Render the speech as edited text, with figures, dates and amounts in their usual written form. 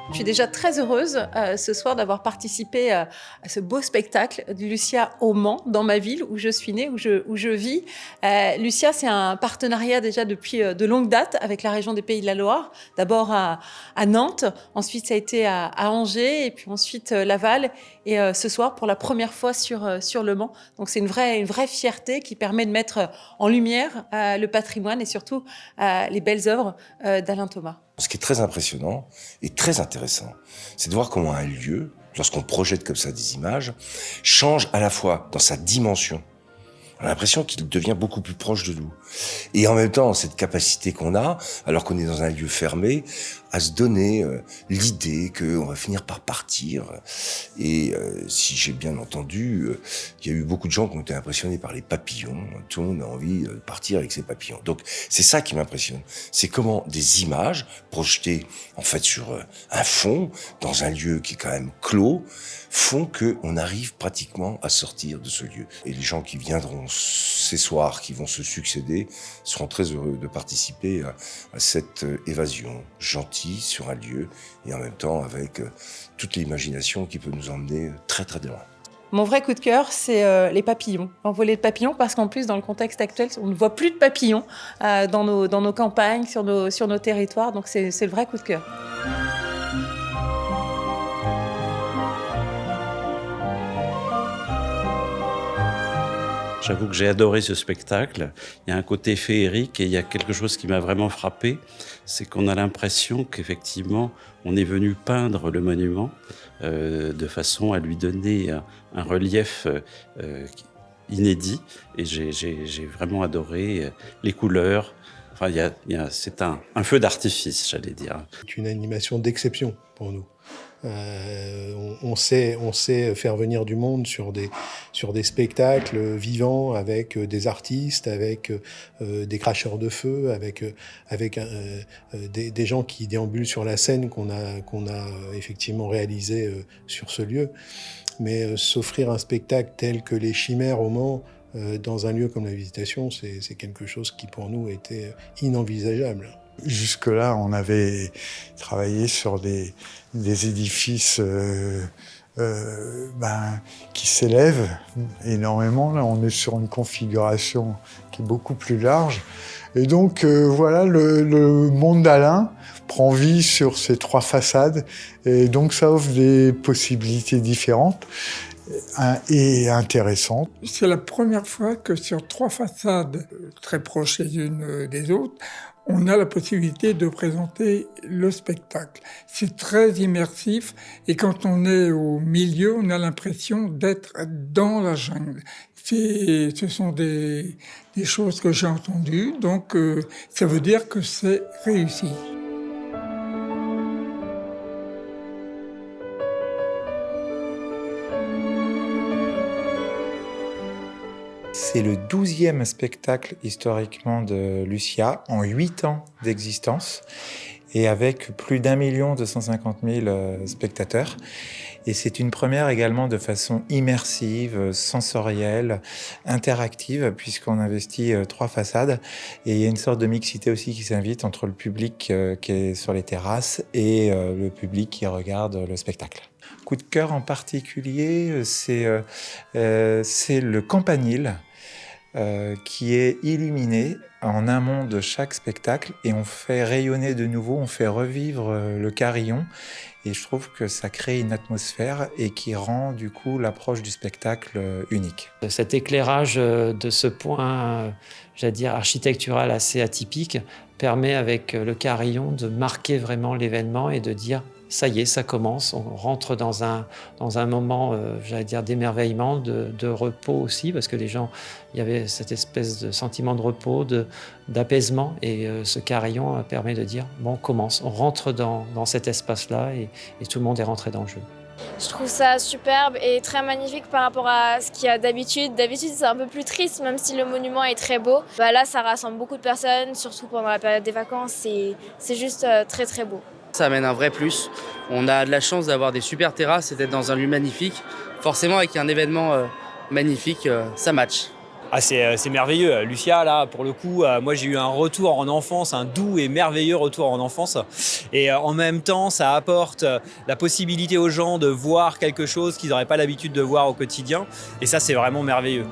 Je suis déjà très heureuse ce soir d'avoir participé à ce beau spectacle de Lucia au Mans, dans ma ville où je suis née, où je vis. Lucia, c'est un partenariat déjà depuis de longue date avec la région des Pays de la Loire. D'abord à Nantes, ensuite ça a été à Angers et puis ensuite Laval. Et ce soir, pour la première fois sur le Mans. Donc c'est une vraie fierté qui permet de mettre en lumière le patrimoine et surtout les belles œuvres d'Alain Thomas. Ce qui est très impressionnant et très intéressant, c'est de voir comment un lieu, lorsqu'on projette comme ça des images, change à la fois dans sa dimension. On a l'impression qu'il devient beaucoup plus proche de nous. Et en même temps, cette capacité qu'on a, alors qu'on est dans un lieu fermé, à se donner l'idée qu'on va finir par partir. Et si j'ai bien entendu, il y a eu beaucoup de gens qui ont été impressionnés par les papillons. Tout le monde a envie de partir avec ses papillons. Donc c'est ça qui m'impressionne. C'est comment des images projetées en fait sur un fond, dans un lieu qui est quand même clos, font qu'on arrive pratiquement à sortir de ce lieu. Et les gens qui viendront ces soirs, qui vont se succéder, seront très heureux de participer à cette évasion gentille sur un lieu et en même temps avec toute l'imagination qui peut nous emmener très très loin. Mon vrai coup de cœur, c'est les papillons, l'envolée de papillons, parce qu'en plus, dans le contexte actuel, on ne voit plus de papillons dans nos campagnes, sur nos territoires, donc c'est le vrai coup de cœur. J'avoue que j'ai adoré ce spectacle. Il y a un côté féerique et il y a quelque chose qui m'a vraiment frappé, c'est qu'on a l'impression qu'effectivement, on est venu peindre le monument de façon à lui donner un relief inédit. Et j'ai vraiment adoré les couleurs. Enfin, c'est un feu d'artifice, j'allais dire. C'est une animation d'exception pour nous. On sait faire venir du monde sur des spectacles vivants avec des artistes, avec des cracheurs de feu, avec des gens qui déambulent sur la scène qu'on a effectivement réalisé sur ce lieu. Mais s'offrir un spectacle tel que les Chimères au Mans dans un lieu comme la Visitation, c'est quelque chose qui pour nous était inenvisageable. Jusque-là, on avait travaillé sur des édifices qui s'élèvent énormément. Là, on est sur une configuration qui est beaucoup plus large. Et donc, voilà, le monde d'Alain prend vie sur ces trois façades. Et donc, ça offre des possibilités différentes et intéressantes. C'est la première fois que sur trois façades très proches les unes des autres, on a la possibilité de présenter le spectacle. C'est très immersif et quand on est au milieu, on a l'impression d'être dans la jungle. Ce sont des choses que j'ai entendues, donc ça veut dire que c'est réussi. C'est le 12e spectacle historiquement de Lucia, en 8 ans d'existence, et avec plus d'1 250 000 spectateurs. Et c'est une première également de façon immersive, sensorielle, interactive, puisqu'on investit 3 façades. Et il y a une sorte de mixité aussi qui s'invite entre le public qui est sur les terrasses et le public qui regarde le spectacle. Coup de cœur en particulier, c'est le campanile, qui est illuminé en amont de chaque spectacle et on fait rayonner de nouveau, on fait revivre le carillon et je trouve que ça crée une atmosphère et qui rend du coup l'approche du spectacle unique. Cet éclairage de ce point, j'allais dire architectural assez atypique, permet avec le carillon de marquer vraiment l'événement et de dire ça y est, ça commence, on rentre dans un moment, j'allais dire, d'émerveillement, de repos aussi, parce que les gens, il y avait cette espèce de sentiment de repos, d'apaisement, et ce carillon permet de dire, bon, on commence, on rentre dans cet espace-là, et tout le monde est rentré dans le jeu. Je trouve ça superbe et très magnifique par rapport à ce qu'il y a d'habitude. D'habitude, c'est un peu plus triste, même si le monument est très beau. Là, ça rassemble beaucoup de personnes, surtout pendant la période des vacances, c'est juste très très beau. Ça amène un vrai plus. On a de la chance d'avoir des super terrasses et d'être dans un lieu magnifique. Forcément, avec un événement magnifique, ça match. Ah, c'est merveilleux. Lucia, là, pour le coup, moi j'ai eu un retour en enfance, un doux et merveilleux retour en enfance. Et en même temps, ça apporte la possibilité aux gens de voir quelque chose qu'ils n'auraient pas l'habitude de voir au quotidien. Et ça, c'est vraiment merveilleux.